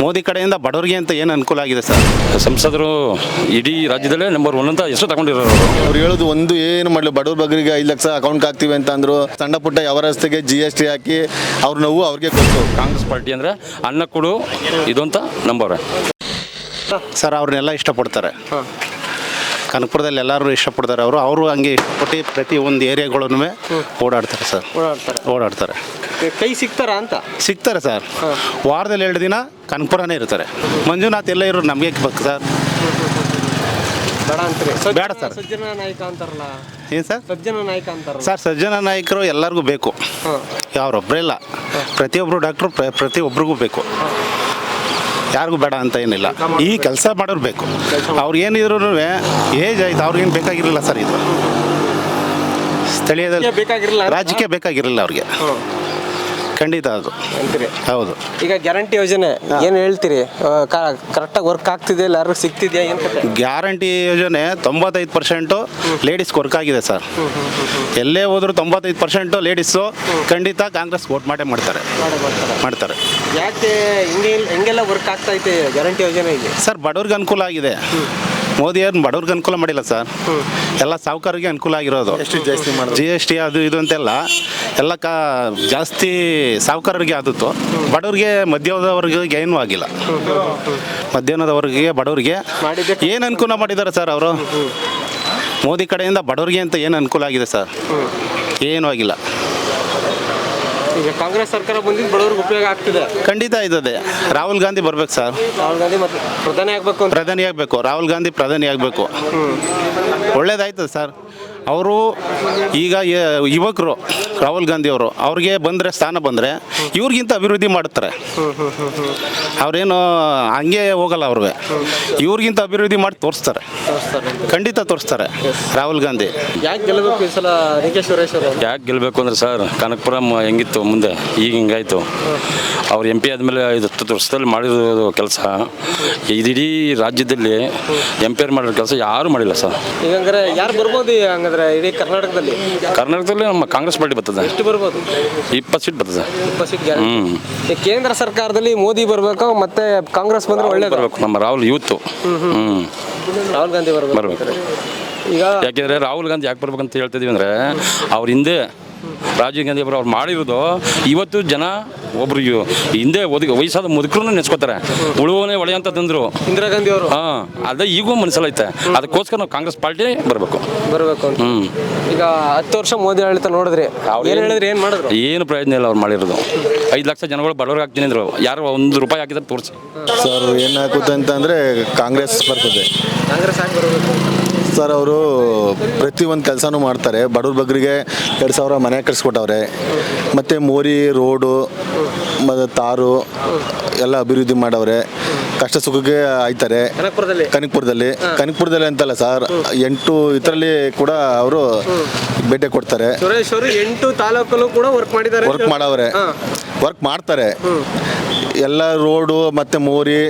ಮೋದಿ ಕಡೆಯಿಂದ ಬಡವರಿಗೆ ಅಂತ ಏನು ಅನುಕೂಲ ಆಗಿದೆ ಸರ್? ಸಂಸದರು ಇಡೀ ರಾಜ್ಯದಲ್ಲೇ ನಂಬರ್ 1 ಅಂತ ಎಷ್ಟು ತಗೊಂಡಿರೋರು. ಅವ್ರು ಹೇಳೋದು ಒಂದು ಏನು ಮಾಡಲಿ, ಬಡವ್ರ ಬಗ್ಗರಿಗೆ 5 ಲಕ್ಷ ಅಕೌಂಟ್ಗೆ ಹಾಕ್ತೀವಿ ಅಂತ ಅಂದರು. ಸಣ್ಣ ಪುಟ್ಟ ಯಾವ ರಸ್ತೆಗೆ GST ಹಾಕಿ ಅವ್ರ ನೋವು ಅವ್ರಿಗೆ ಗೊತ್ತು. ಕಾಂಗ್ರೆಸ್ ಪಾರ್ಟಿ ಅಂದರೆ ಅನ್ನ ಕೊಡು ಇದು ಅಂತ ನಂಬರ್. ಸರ್ ಅವ್ರನ್ನೆಲ್ಲ ಇಷ್ಟಪಡ್ತಾರೆ. ಕನಕಪುರದಲ್ಲಿ ಎಲ್ಲರೂ ಇಷ್ಟಪಡ್ತಾರೆ. ಅವರು ಹಂಗೆ ಇಷ್ಟಪಟ್ಟು ಪ್ರತಿ ಒಂದು ಏರಿಯಾಗಳನ್ನು ಓಡಾಡ್ತಾರೆ ಸರ್. ಓಡಾಡ್ತಾರೆ. ಕೈ ಸಿಗ್ತಾರ ಅಂತ ಸಿಗ್ತಾರೆ ಸರ್. ವಾರದಲ್ಲಿ 2 ದಿನ ಕನಕಪುರನೇ ಇರ್ತಾರೆ. ಮಂಜುನಾಥ್ ಎಲ್ಲ ಇರೋರು ನಮಗೆ ಬೇಕು ಸರ್. ಬೇಡ ಅಂತಾರೆ. ಬೇಡ ಸರ್. ಸಜ್ಜನ ನಾಯಕ ಅಂತಾರಲ್ಲ, ಏನು ಸರ್? ಸಜ್ಜನ ನಾಯಕ ಅಂತಾರಲ್ಲ ಸರ್ ಸಜ್ಜನ ನಾಯಕರು ಎಲ್ಲರಿಗೂ ಬೇಕು, ಯಾರೊಬ್ಬರೇ ಇಲ್ಲ. ಪ್ರತಿಯೊಬ್ಬರು ಡಾಕ್ಟ್ರು ಪ್ರತಿಯೊಬ್ಬರಿಗೂ ಬೇಕು, ಯಾರಿಗೂ ಬೇಡ ಅಂತ ಏನಿಲ್ಲ. ಈ ಕೆಲಸ ಮಾಡೋರು ಬೇಕು. ಅವ್ರು ಏನಿದ್ರು ಏಜ್ ಆಯ್ತು, ಅವ್ರಿಗೇನು ಬೇಕಾಗಿರಲಿಲ್ಲ ಸರ್. ಇದು ಸ್ಥಳೀಯದಲ್ಲಿ ಬೇಕಾಗಿರಲಿಲ್ಲ, ರಾಜ್ಯಕ್ಕೆ ಬೇಕಾಗಿರಲಿಲ್ಲ ಅವ್ರಿಗೆ. ಖಂಡಿತ ಅದು ಅಂತೀರಿ. ಹೌದು. ಈಗ ಗ್ಯಾರಂಟಿ ಯೋಜನೆ ಏನು ಹೇಳ್ತೀರಿ? ಕರೆಕ್ಟಾಗಿ ವರ್ಕ್ ಆಗ್ತಿದೆ, ಎಲ್ಲರಿಗೂ ಸಿಗ್ತಿದೆಯಾ? ಏನು ಕತೆ? ಗ್ಯಾರಂಟಿ ಯೋಜನೆ 95% ಲೇಡೀಸ್ಗೆ ವರ್ಕ್ ಆಗಿದೆ ಸರ್. ಎಲ್ಲೇ ಹೋದ್ರು 95% ಲೇಡೀಸು ಖಂಡಿತ ಕಾಂಗ್ರೆಸ್ ವೋಟ್ ಮಾಡ್ತಾರೆ. ಯಾಕೆ ಹೆಂಗೆಲ್ಲ ವರ್ಕ್ ಆಗ್ತೈತೆ ಗ್ಯಾರಂಟಿ ಯೋಜನೆ? ಇದೆ ಸರ್, ಬಡವ್ರಿಗೆ ಅನುಕೂಲ ಆಗಿದೆ. ಮೋದಿಯವ್ರನ್ನ ಬಡವ್ರಿಗೆ ಅನುಕೂಲ ಮಾಡಿಲ್ಲ ಸರ್, ಎಲ್ಲ ಸಾಹುಕಾರರಿಗೆ ಅನುಕೂಲ ಆಗಿರೋದು. GST ಅದು ಇದು ಅಂತೆಲ್ಲ ಜಾಸ್ತಿ ಸಾಹುಕಾರರಿಗೆ ಆದದ್ದು. ಬಡವ್ರಿಗೆ ಮಧ್ಯಮದವರ್ಗೆ ಏನೂ ಆಗಿಲ್ಲ. ಮಧ್ಯಮದವರ್ಗೆ ಬಡವ್ರಿಗೆ ಏನು ಅನುಕೂಲ ಮಾಡಿದ್ದಾರೆ ಸರ್ ಅವರು? ಮೋದಿ ಕಡೆಯಿಂದ ಬಡವ್ರಿಗೆ ಅಂತ ಏನು ಅನುಕೂಲ ಆಗಿದೆ ಸರ್? ಏನೂ ಆಗಿಲ್ಲ. ಈಗ ಕಾಂಗ್ರೆಸ್ ಸರ್ಕಾರ ಬಂದಿದ್ದು ಬಡವ್ರಿಗೆ ಉಪಯೋಗ ಆಗ್ತಿದೆ. ಖಂಡಿತ ಇದ್ದದೆ. ರಾಹುಲ್ ಗಾಂಧಿ ಬರ್ಬೇಕು ಸರ್. ರಾಹುಲ್ ಗಾಂಧಿ ಮತ್ತೆ ಪ್ರಧಾನಿ ಆಗಬೇಕು. ರಾಹುಲ್ ಗಾಂಧಿ ಪ್ರಧಾನಿ ಆಗಬೇಕು. ಒಳ್ಳೇದಾಯ್ತದೆ ಸರ್. ಅವರು ಈಗ ಯುವಕರು ರಾಹುಲ್ ಗಾಂಧಿ ಅವ್ರಿಗೆ ಬಂದರೆ, ಸ್ಥಾನ ಬಂದರೆ ಇವ್ರಿಗಿಂತ ಅಭಿವೃದ್ಧಿ ಮಾಡುತ್ತಾರೆ. ಅವ್ರೇನು ಹಂಗೆ ಹೋಗಲ್ಲ. ಅವ್ರಿಗೆ ಇವ್ರಿಗಿಂತ ಅಭಿವೃದ್ಧಿ ಮಾಡಿ ತೋರಿಸ್ತಾರೆ. ಖಂಡಿತ ತೋರಿಸ್ತಾರೆ ರಾಹುಲ್ ಗಾಂಧಿ. ಯಾಕೆ ಗೆಲ್ಲಬೇಕು ಈ ಸಲ ಡಿ.ಕೆ. ಸುರೇಶ್ ಅವರು? ಯಾಕೆ ಗೆಲ್ಲಬೇಕು ಅಂದರೆ ಸರ್, ಕನಕಪುರ ಹೆಂಗಿತ್ತು ಮುಂದೆ, ಈಗ ಹಿಂಗಾಯಿತು. ಅವ್ರು MP ಆದಮೇಲೆ 10 ವರ್ಷದಲ್ಲಿ ಮಾಡಿರೋದು ಕೆಲಸ ಇಡೀ ರಾಜ್ಯದಲ್ಲಿ MP ಮಾಡಿರೋ ಕೆಲಸ ಯಾರೂ ಮಾಡಿಲ್ಲ ಸರ್. ಈಗ ಹಂಗಾರೆ ಯಾರು ಬರ್ಬೋದು ಹಂಗಂದ್ರೆ ಇಡೀ ಕರ್ನಾಟಕದಲ್ಲಿ ನಮ್ಮ ಕಾಂಗ್ರೆಸ್ ಪಾರ್ಟಿ ಬರ್ತದೆ. ಎಷ್ಟು ಬರ್ಬೋದು? 20 ಸೀಟ್ ಬರ್ತದೆ. 20 ಸೀಟ್. ಕೇಂದ್ರ ಸರ್ಕಾರದಲ್ಲಿ ಮೋದಿ ಬರಬೇಕು, ಮತ್ತೆ ಕಾಂಗ್ರೆಸ್ ಬಂದ್ರೆ ಒಳ್ಳೇದು. ಬರಬೇಕು. ನಮ್ಮ ರಾಹುಲ್ ಯೂತು. ರಾಹುಲ್ ಗಾಂಧಿ ಬರಬೇಕು. ಈಗ ಯಾಕೆಂದರೆ ರಾಹುಲ್ ಗಾಂಧಿ ಯಾಕೆ ಬರ್ಬೇಕಂತ ಹೇಳ್ತಿದ್ದೀವಿ ಅಂದರೆ, ಅವ್ರ ಹಿಂದೆ ರಾಜೀವ್ ಗಾಂಧಿ ಅವರು ಮಾಡಿರೋದು ಇವತ್ತು ಜನ ಒಬ್ರು ಹಿಂದೆ ವಯಸ್ಸಾದ ಮುದುಕರು ನೆನೆಸ್ಕೋತಾರೆ. ಉಳುವನೆ ಒಳೆ ಅಂತ ತಂದರು ಇಂದಿರಾ ಗಾಂಧಿ ಅವರು. ಅದೇ ಈಗೂ ಮನಸ್ಸಲ್ಲೈತೆ. ಅದಕ್ಕೋಸ್ಕರ ನಾವು ಕಾಂಗ್ರೆಸ್ ಪಾರ್ಟಿ ಬರಬೇಕು ಅಂತ. ಈಗ 10 ವರ್ಷ ಮೋದಿ ಆಡಳಿತ ನೋಡಿದ್ರಿ, ಏನು ಹೇಳಿದ್ರಿ? ಏನು ಮಾಡಿದ್ರು? ಏನು ಪ್ರಯೋಜನ ಇಲ್ಲ ಅವ್ರು ಮಾಡಿರೋದು. 5 ಲಕ್ಷ ಜನಗಳು ಬಡವ್ರಿಗೆ ಹಾಕ್ತೀನಿ ಅಂದರು. ಯಾರು 1 ರೂಪಾಯಿ ಹಾಕಿದ್ರೆ ತೋರಿಸಿ ಸರ್. ಏನಾಗುತ್ತೆ ಅಂತಂದರೆ ಕಾಂಗ್ರೆಸ್ ಬರ್ತದೆ. ಕಾಂಗ್ರೆಸ್ ಆಗಿ ಬರಬೇಕು ಸರ್. ಅವರು ಪ್ರತಿಯೊಂದು ಕೆಲಸನೂ ಮಾಡ್ತಾರೆ. ಬಡವ್ರ ಬಗ್ಗರಿಗೆ 2,000 ಮನೆ ಕಟ್ಸ್ಕೊಟ್ಟವ್ರೆ. ಮತ್ತು ಮೋರಿ ರೋಡು ಮತ್ತು ತಾರು ಎಲ್ಲ ಅಭಿವೃದ್ಧಿ ಮಾಡವ್ರೆ. ಕಷ್ಟ ಸುಖಕ್ಕೆ ಆಯ್ತಾರೆ ಕನಕಪುರದಲ್ಲಿ ಅಂತಲ್ಲ ಸರ್, 8 ಇದರಲ್ಲಿ ಕೂಡ ಅವರು ಭೇಟಿ ಕೊಡ್ತಾರೆ. ಸುರೇಶ್ ಅವರು 8 ತಾಲೂಕಲ್ಲೂ ಕೂಡ ವರ್ಕ್ ಮಾಡ್ತಾರೆ. ಎಲ್ಲ ರೋಡು ಮತ್ತು ಮೋರಿ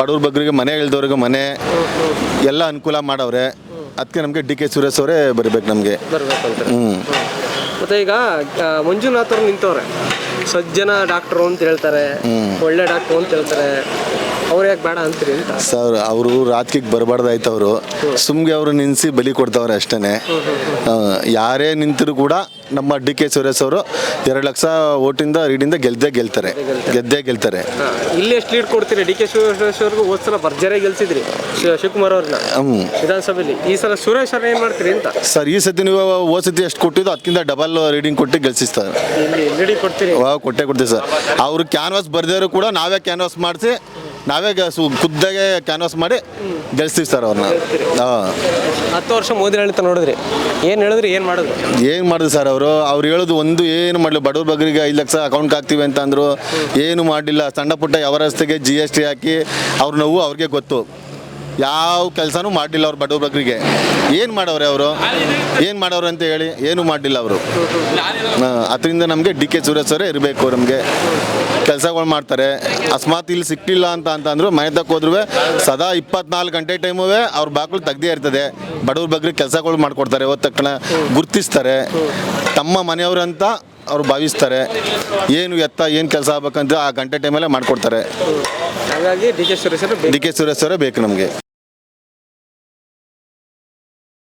ಬಡವ್ರ ಬಗ್ಗರಿಗೆ ಮನೆ ಇಲ್ದವ್ರಿಗೆ ಮನೆ ಎಲ್ಲ ಅನುಕೂಲ ಮಾಡವ್ರೆ. ಅದಕ್ಕೆ ನಮಗೆ ಡಿ.ಕೆ. ಸುರೇಶ್ ಅವರೇ ಬರಬೇಕು ನಮಗೆ. ಮತ್ತೆ ಈಗ ಮಂಜುನಾಥ್ ಅವ್ರು ನಿಂತವ್ರೆ, ಸಜ್ಜನ ಡಾಕ್ಟ್ರು ಅಂತ ಹೇಳ್ತಾರೆ, ಒಳ್ಳೆ ಡಾಕ್ಟ್ರು ಅಂತ ಹೇಳ್ತಾರೆ. ಅವ್ರು ಯಾಕೆ ಬೇಡ ಅಂತೀರಿ ಅಂತ? ಸರ್, ಅವರು ರಾಜಕೀಯಕ್ಕೆ ಬರಬಾರ್ದಾಯ್ತು. ಅವರು ಸುಮ್ಗೆ ಅವರು ನಿಲ್ಲಿಸಿ ಬಲಿ ಕೊಡ್ತಾವ್ರೆ ಅಷ್ಟೇ. ಯಾರೇ ನಿಂತರೂ ಕೂಡ ನಮ್ಮ ಡಿ.ಕೆ. ಸುರೇಶ್ ಅವರು 2 ಲಕ್ಷ ಓಟಿಂದ ರೀಡಿಂದ ಗೆದ್ದೇ ಗೆಲ್ತಾರೆ. ಇಲ್ಲಿ ಎಷ್ಟು ಲೀಡ್ ಕೊಡ್ತೀರಿ? ಡಿ.ಕೆ. ಸುರೇಶ್ ಅವ್ರಿಗೆ ಹೋದ ಸಲ ಭರ್ಜರಿ ಗೆಲ್ಸಿದ್ರಿ ಶಿವಕುಮಾರ್ ಅವ್ರನ್ನ ವಿಧಾನಸಭೆಯಲ್ಲಿ. ಈ ಸಲ ಸುರೇಶ್ ಅವ್ರನ್ನ ಏನು ಮಾಡ್ತೀರಿ ಅಂತ? ಸರ್, ಈ ಸತಿ ನೀವು ಹೋದ ಸತಿ ಎಷ್ಟು ಕೊಟ್ಟಿದ್ದು ಅದಕ್ಕಿಂತ ಡಬಲ್ ರೀಡಿಂಗ್ ಕೊಟ್ಟು ಗೆಲ್ಸಿಸ್ತಾರೆ. ಕೊಡ್ತೀವಿ ಸರ್. ಅವರು ಕ್ಯಾನ್ವಾಸ್ ಬರ್ದೇವರು ಕೂಡ ನಾವೇ ಕ್ಯಾನ್ವಾಸ್ ಮಾಡಿಸಿ ನಾವೇ ಖುದ್ದಾಗೆ ಕ್ಯಾನ್ವಾಸ್ ಮಾಡಿ ಗೆಲ್ಸ್ತೀವಿ ಸರ್ ಅವ್ರನ್ನ. 10 ವರ್ಷ ಮೋದಿ ಆಡಳಿತ ನೋಡಿದ್ರಿ, ಏನು ಹೇಳಿದ್ರಿ? ಏನು ಮಾಡಿದ್ರು ಸರ್? ಅವ್ರು ಹೇಳೋದು ಒಂದು ಏನು ಮಾಡಲಿ, ಬಡವ್ರ ಬಗ್ಗರಿಗೆ 5 ಲಕ್ಷ ಅಕೌಂಟ್ಗೆ ಹಾಕ್ತೀವಿ ಅಂತ ಅಂದರು. ಏನು ಮಾಡಲಿಲ್ಲ. ಸಣ್ಣ ಪುಟ್ಟ ಯಾವ ರಸ್ತೆಗೆ GST ಹಾಕಿ ಅವ್ರ ನೋವು ಅವ್ರಿಗೆ ಗೊತ್ತು. ಯಾವ ಕೆಲಸನೂ ಮಾಡಲಿಲ್ಲ ಅವ್ರು ಬಡವ್ರ ಬಗ್ಗರಿಗೆ. ಏನು ಮಾಡವ್ರೆ ಅಂತ ಹೇಳಿ ಏನು ಮಾಡಲಿಲ್ಲ ಅವರು. ಅದರಿಂದ ನಮಗೆ ಡಿ.ಕೆ. ಸುರೇಶ್ ಅವರೇ ಇರಬೇಕು. ನಮಗೆ ಕೆಲಸಗಳು ಮಾಡ್ತಾರೆ. ಅಕಸ್ಮಾತ್ ಇಲ್ಲಿ ಸಿಕ್ಕಿಲ್ಲ ಅಂತಂದ್ರು ಮನೆ ತಕ್ಕ ಹೋದ್ರೂ ಸದಾ 24 ಗಂಟೆ ಟೈಮೂ ಅವ್ರ ಬಾಗಿಲು ತೆಗ್ದೇ ಇರ್ತದೆ. ಬಡವ್ರ ಬಗ್ಗರಿಗೆ ಕೆಲಸಗಳು ಮಾಡಿಕೊಡ್ತಾರೆ. ಹೋದ ತಕ್ಷಣ ಗುರ್ತಿಸ್ತಾರೆ, ತಮ್ಮ ಮನೆಯವರಂತ ಅವ್ರು ಭಾವಿಸ್ತಾರೆ. ಏನು ಕೆಲಸ ಆಗ್ಬೇಕಂತ ಆ ಗಂಟೆ ಟೈಮಲ್ಲೇ ಮಾಡಿಕೊಡ್ತಾರೆ. ಹಾಗಾಗಿ ಡಿ ಕೆ ಸುರೇಶ್ ಅವರು ಡಿ ಕೆ ಸುರೇಶ್ ಅವರೇ ಬೇಕು ನಮಗೆ.